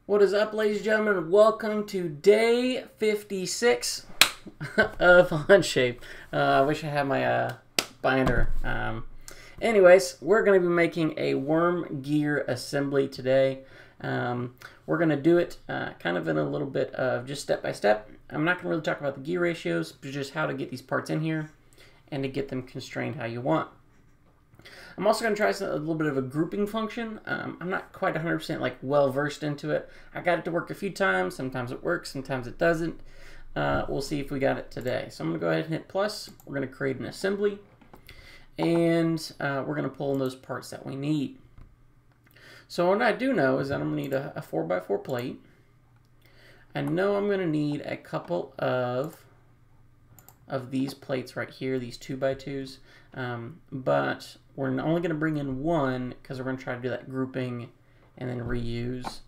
What is up, ladies and gentlemen? Welcome to day 56 of OnShape. I wish I had my binder. Anyways, we're going to be making a worm gear assembly today. We're going to do it kind of in a little bit of just step by step. I'm not going to really talk about the gear ratios, but just how to get these parts in here and to get them constrained how you want. I'm also going to try a little bit of a grouping function. I'm not quite 100% like well versed into it. I got it to work a few times. Sometimes it works, sometimes it doesn't. We'll see if we got it today. So I'm going to go ahead and hit plus. We're going to create an assembly, and we're going to pull in those parts that we need. So what I do know is that I'm going to need a 4x4 plate. I know I'm going to need a couple of these plates right here, these 2x2s, but we're only going to bring in one because we're going to try to do that grouping and then reuse.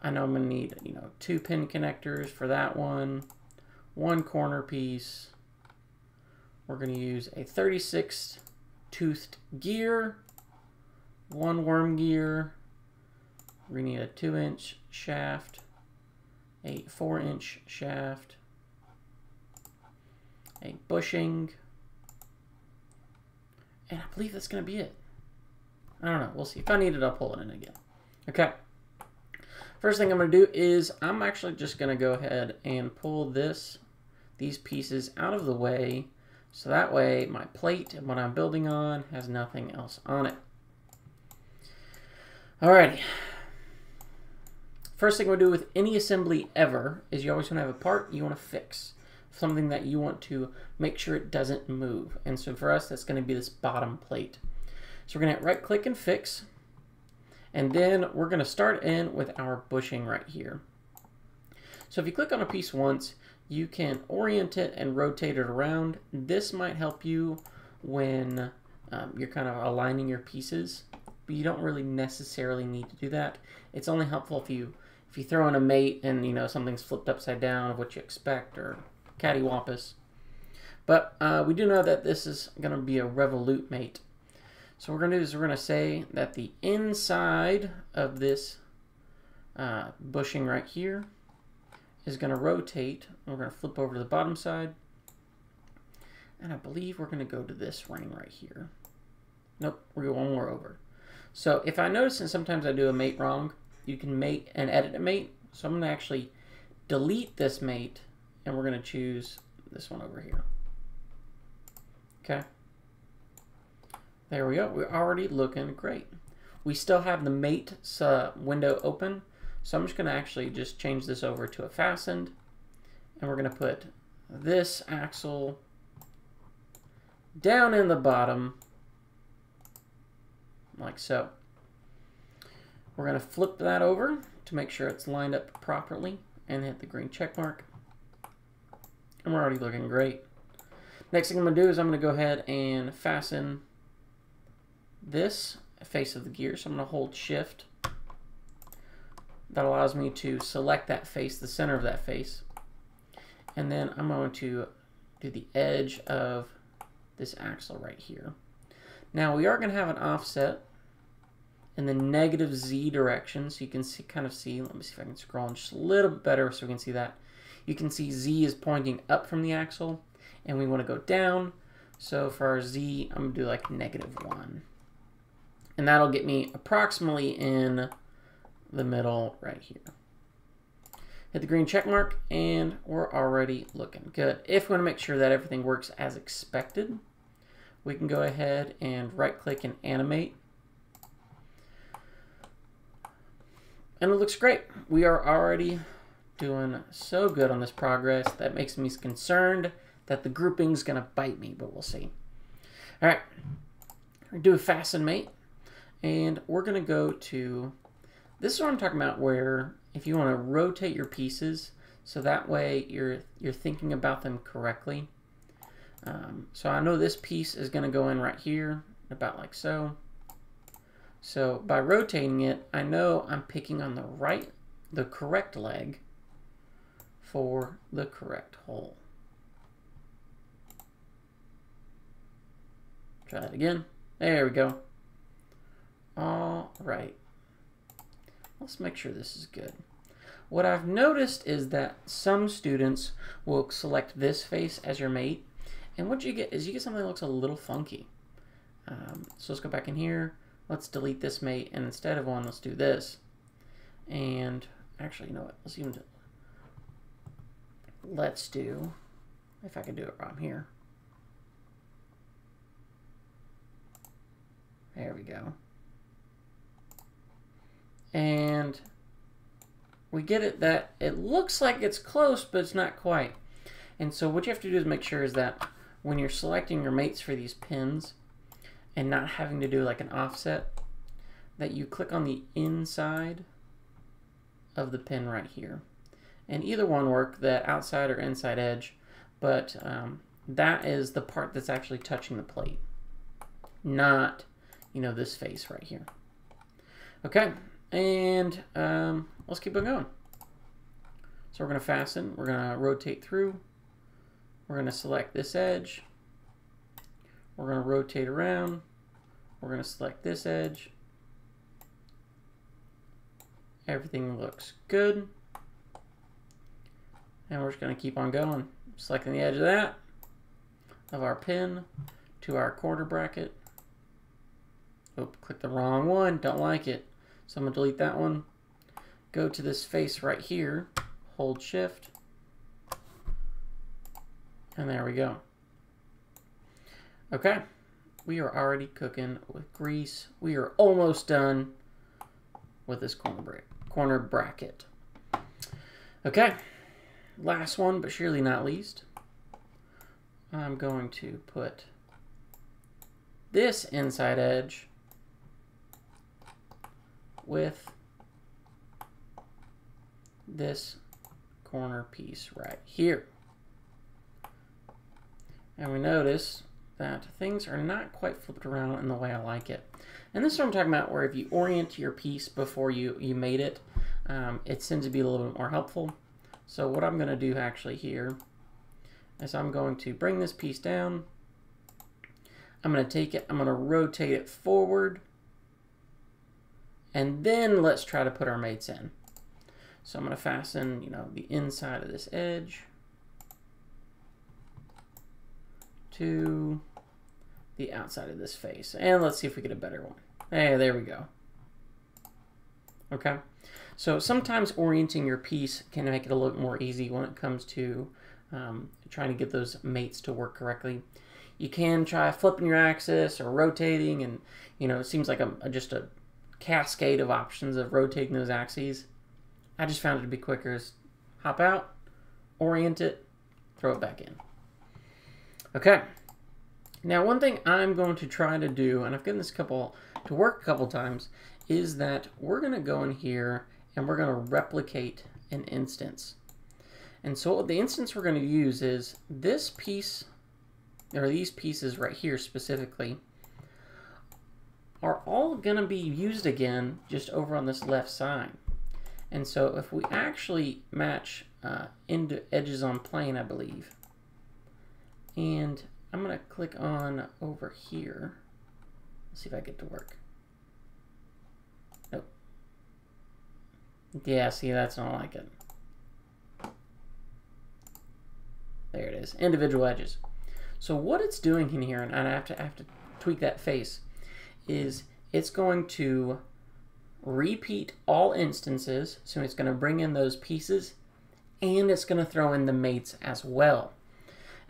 I know I'm going to need, 2 pin connectors for that one corner piece. We're going to use a 36 toothed gear, 1 worm gear. We're going to need a 2-inch shaft, a 4-inch shaft, a bushing, and I believe that's going to be it. I don't know. We'll see. If I need it, I'll pull it in again. Okay. First thing I'm going to do is I'm actually just going to go ahead and pull these pieces out of the way, so that way my plate and what I'm building on has nothing else on it. Alrighty. First thing we'll do with any assembly ever is you always want to have a part you want to fix. Something that you want to make sure it doesn't move. And so for us, that's going to be this bottom plate. So we're going to hit right click and fix. And then we're going to start in with our bushing right here. So if you click on a piece once, you can orient it and rotate it around. This might help you when you're kind of aligning your pieces, but you don't really necessarily need to do that. It's only helpful if you throw in a mate and something's flipped upside down of what you expect, or cattywampus. But we do know that this is going to be a revolute mate. So what we're going to do is we're going to say that the inside of this bushing right here is going to rotate. We're going to flip over to the bottom side. And I believe we're going to go to this ring right here. Nope, we're going one more over. So if I notice, and sometimes I do a mate wrong, you can mate and edit a mate. So I'm going to actually delete this mate, and we're going to choose this one over here. Okay. There we go. We're already looking great. We still have the mate window open, so I'm just going to actually just change this over to a fastened, and we're going to put this axle down in the bottom, like so. We're going to flip that over to make sure it's lined up properly and hit the green check mark. And we're already looking great. Next thing I'm going to do is I'm going to go ahead and fasten this face of the gear. So I'm going to hold shift. That allows me to select that face, the center of that face. And then I'm going to do the edge of this axle right here. Now we are going to have an offset in the negative Z direction, so you can kind of see, let me see if I can scroll in just a little bit better so we can see that. You can see Z is pointing up from the axle, and we want to go down. So for our Z, I'm going to do like -1. And that'll get me approximately in the middle right here. Hit the green check mark, and we're already looking good. If we want to make sure that everything works as expected, we can go ahead and right-click and animate. And it looks great. We are already doing so good on this progress. That makes me concerned that the grouping's going to bite me, but we'll see. All right, we're going to do a fasten mate, and we're going to go to, this is what I'm talking about, where if you want to rotate your pieces, so that way you're thinking about them correctly. So I know this piece is going to go in right here, about like so. So by rotating it, I know I'm picking on the correct leg for the correct hole. Try that again. There we go. All right. Let's make sure this is good. What I've noticed is that some students will select this face as your mate, and what you get is you get something that looks a little funky. So let's go back in here. Let's delete this mate, and instead of one, let's do this. And actually, you know what? Let's do, if I can do it right here. There we go. And we get it that it looks like it's close, but it's not quite. And so what you have to do is make sure is that when you're selecting your mates for these pins and not having to do like an offset, that you click on the inside of the pin right here. And either one work, the outside or inside edge, but that is the part that's actually touching the plate, not, you know, this face right here. Okay, and let's keep on going. So we're going to fasten, we're going to rotate through, we're going to select this edge, we're going to rotate around, we're going to select this edge. Everything looks good. And we're just going to keep on going. Selecting the edge of that, of our pin, to our corner bracket. Oh, click the wrong one. Don't like it. So I'm going to delete that one. Go to this face right here. Hold shift. And there we go. Okay. We are already cooking with grease. We are almost done with this corner bracket. Okay. Last one, but surely not least. I'm going to put this inside edge with this corner piece right here. And we notice that things are not quite flipped around in the way I like it. And this is what I'm talking about, where if you orient your piece before you made it, it tends to be a little bit more helpful. So what I'm going to do actually here is I'm going to bring this piece down. I'm going to take it, I'm going to rotate it forward, and then let's try to put our mates in. So I'm going to fasten, you know, the inside of this edge to the outside of this face. And let's see if we get a better one. Hey, there we go. Okay. So sometimes orienting your piece can make it a little bit more easy when it comes to trying to get those mates to work correctly. You can try flipping your axis or rotating, and you know, it seems like just a cascade of options of rotating those axes. I just found it to be quicker is hop out, orient it, throw it back in. Okay. Now one thing I'm going to try to do, and I've gotten this to work a couple times, is that we're going to go in here and we're going to replicate an instance. And so the instance we're going to use is this piece, or these pieces right here specifically, are all going to be used again just over on this left side. And so if we actually match into edges on plane, I believe, and I'm going to click on over here. Let's see if I get to work. Nope. Yeah, see, that's not like it. There it is, individual edges. So what it's doing in here, and I have to tweak that face, is it's going to repeat all instances. So it's going to bring in those pieces, and it's going to throw in the mates as well.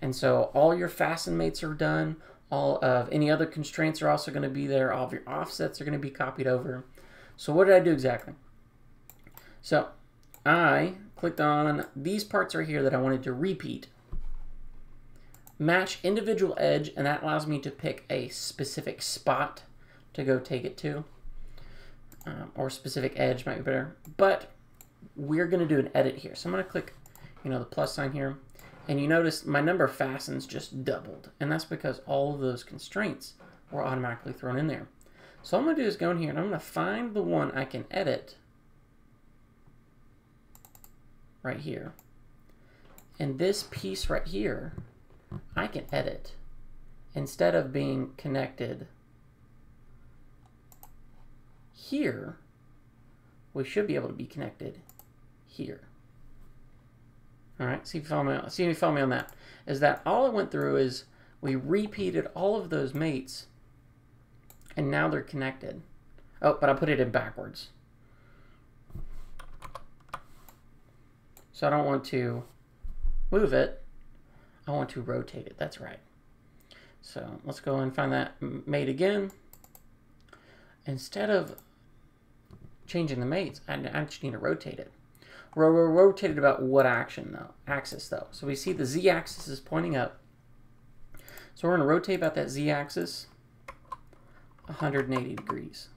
And so all your fasten mates are done. All of any other constraints are also going to be there. All of your offsets are going to be copied over. So what did I do exactly? So I clicked on these parts right here that I wanted to repeat. Match individual edge, and that allows me to pick a specific spot to go take it to. Or specific edge might be better. But we're going to do an edit here. So I'm going to click, you know, the plus sign here. And you notice my number of fastens just doubled. And that's because all of those constraints were automatically thrown in there. So all I'm going to do is go in here and I'm going to find the one I can edit right here. And this piece right here, I can edit instead of being connected here we should be able to be connected here. All right, see if you follow me on that. Is that all I went through is we repeated all of those mates, and now they're connected. Oh, but I put it in backwards. So I don't want to move it. I want to rotate it. That's right. So let's go and find that mate again. Instead of changing the mates, I just need to rotate it. We're rotated about what axis though. So we see the z-axis is pointing up. So we're going to rotate about that z-axis 180 degrees.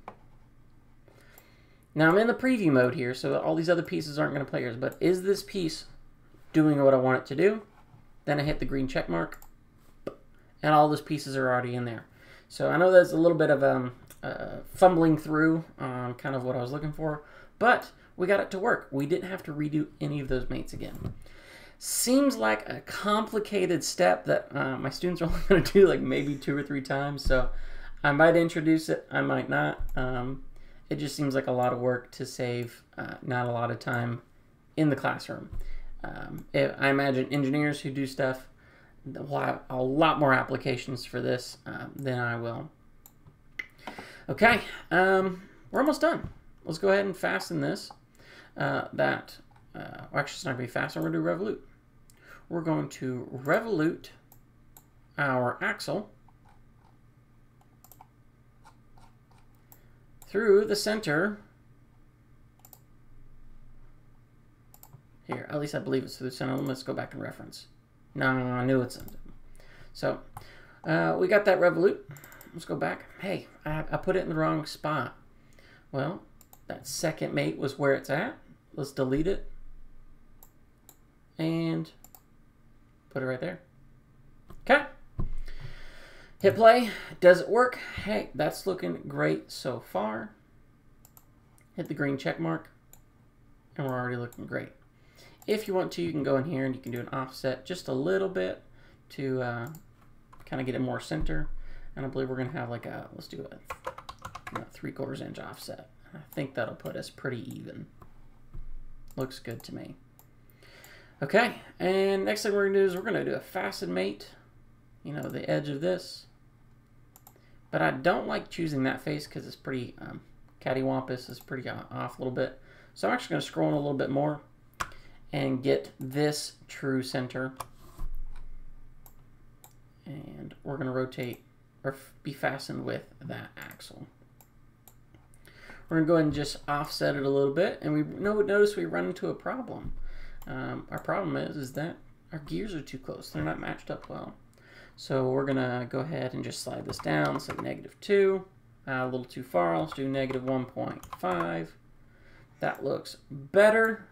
Now I'm in the preview mode here, so all these other pieces aren't going to play yours, but is this piece doing what I want it to do? Then I hit the green check mark, and all those pieces are already in there. So I know that's a little bit of fumbling through kind of what I was looking for, but we got it to work. We didn't have to redo any of those mates again. Seems like a complicated step that my students are only going to do like maybe 2 or 3 times, so I might introduce it, I might not. It just seems like a lot of work to save not a lot of time in the classroom. I imagine engineers who do stuff will have a lot more applications for this than I will. Okay, we're almost done. Let's go ahead and fasten this. Actually, it's not going to be fasten. We're going to do revolute. We're going to revolute our axle through the center here. At least I believe it's through the center. Let's go back and reference. No, I knew it's center. So we got that revolute. Let's go back. Hey, I put it in the wrong spot. Well, that second mate was where it's at. Let's delete it and put it right there. Okay. Hit play. Does it work? Hey, that's looking great so far. Hit the green check mark, and we're already looking great. If you want to, you can go in here and you can do an offset just a little bit to kind of get it more center. And I believe we're going to have like a, let's do a 3/4 inch offset. I think that'll put us pretty even. Looks good to me. Okay, and next thing we're going to do is we're going to do a fasten mate. You know, the edge of this. But I don't like choosing that face because it's pretty cattywampus. It's pretty off a little bit. So I'm actually going to scroll in a little bit more and get this true center. And we're going to rotate or be fastened with that axle. We're going to go ahead and just offset it a little bit. And we notice we run into a problem. Our problem is that our gears are too close. They're not matched up well. So we're going to go ahead and just slide this down. So -2. A little too far. Let's do -1.5. That looks better.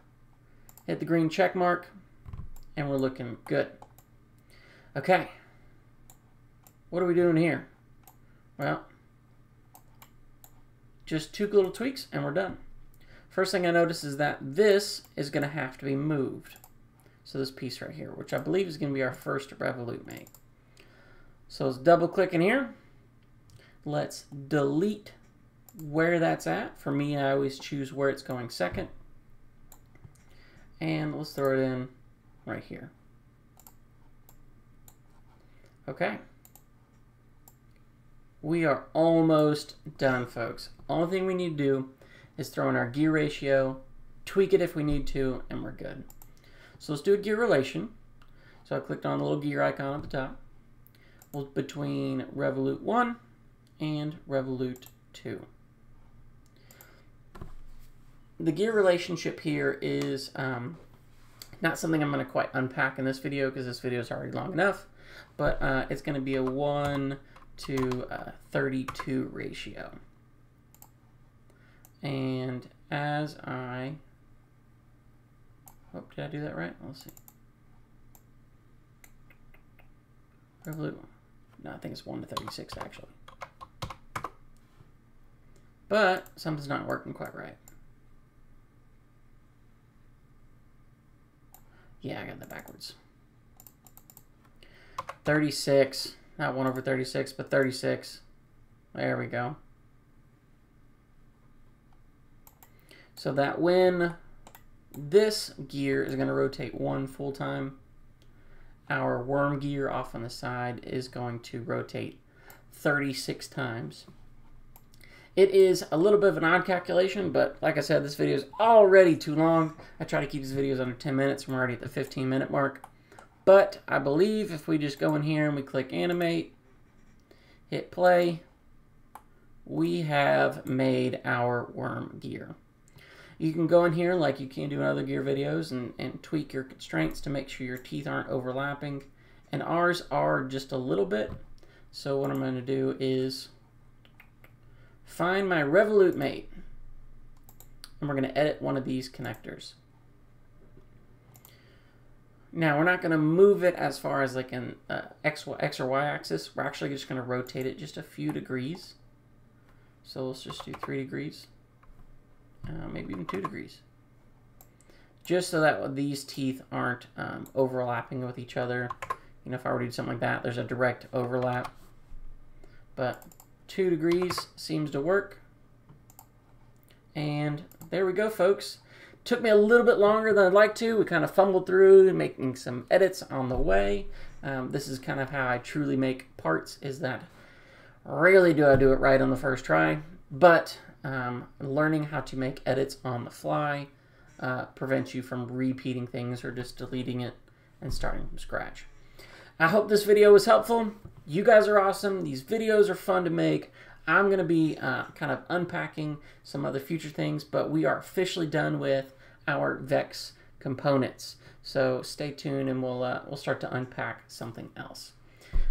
Hit the green check mark. And we're looking good. Okay. What are we doing here? Well, just 2 little tweaks and we're done. First thing I notice is that this is going to have to be moved. So this piece right here, which I believe is going to be our first revolute mate. So let's double click in here. Let's delete where that's at. For me, I always choose where it's going second. And let's throw it in right here. Okay. We are almost done, folks. Only thing we need to do is throw in our gear ratio, tweak it if we need to, and we're good. So let's do a gear relation. So I clicked on the little gear icon at the top. Well, between revolute 1 and revolute 2. The gear relationship here is not something I'm going to quite unpack in this video because this video is already long enough, but it's going to be a 1 to 32 ratio. And as I, oh, did I do that right? Let's see. Revolute. No, I think it's 1 to 36 actually. But something's not working quite right. Yeah, I got that backwards. 36, not 1 over 36, but 36. There we go. so that when this gear is going to rotate 1 full time, our worm gear off on the side is going to rotate 36 times. It is a little bit of an odd calculation, but like I said, this video is already too long. I try to keep these videos under 10 minutes. I'm already at the 15-minute mark. But I believe if we just go in here and we click animate, hit play, we have made our worm gear. You can go in here like you can do in other gear videos and tweak your constraints to make sure your teeth aren't overlapping. And ours are just a little bit. So what I'm going to do is find my Revolute mate. And we're going to edit one of these connectors. Now we're not going to move it as far as like an X or Y axis. We're actually just going to rotate it just a few degrees. So let's just do 3 degrees. Maybe even 2 degrees. Just so that these teeth aren't overlapping with each other. You know, if I were to do something like that, there's a direct overlap. But 2 degrees seems to work. And there we go, folks. Took me a little bit longer than I'd like to. We kind of fumbled through making some edits on the way. This is kind of how I truly make parts, is that rarely do I do it right on the first try. But learning how to make edits on the fly prevents you from repeating things or just deleting it and starting from scratch. I hope this video was helpful. You guys are awesome. These videos are fun to make. I'm going to be kind of unpacking some other future things, but we are officially done with our Vex components. So stay tuned and we'll start to unpack something else.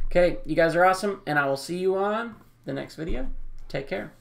Okay, you guys are awesome, and I will see you on the next video. Take care.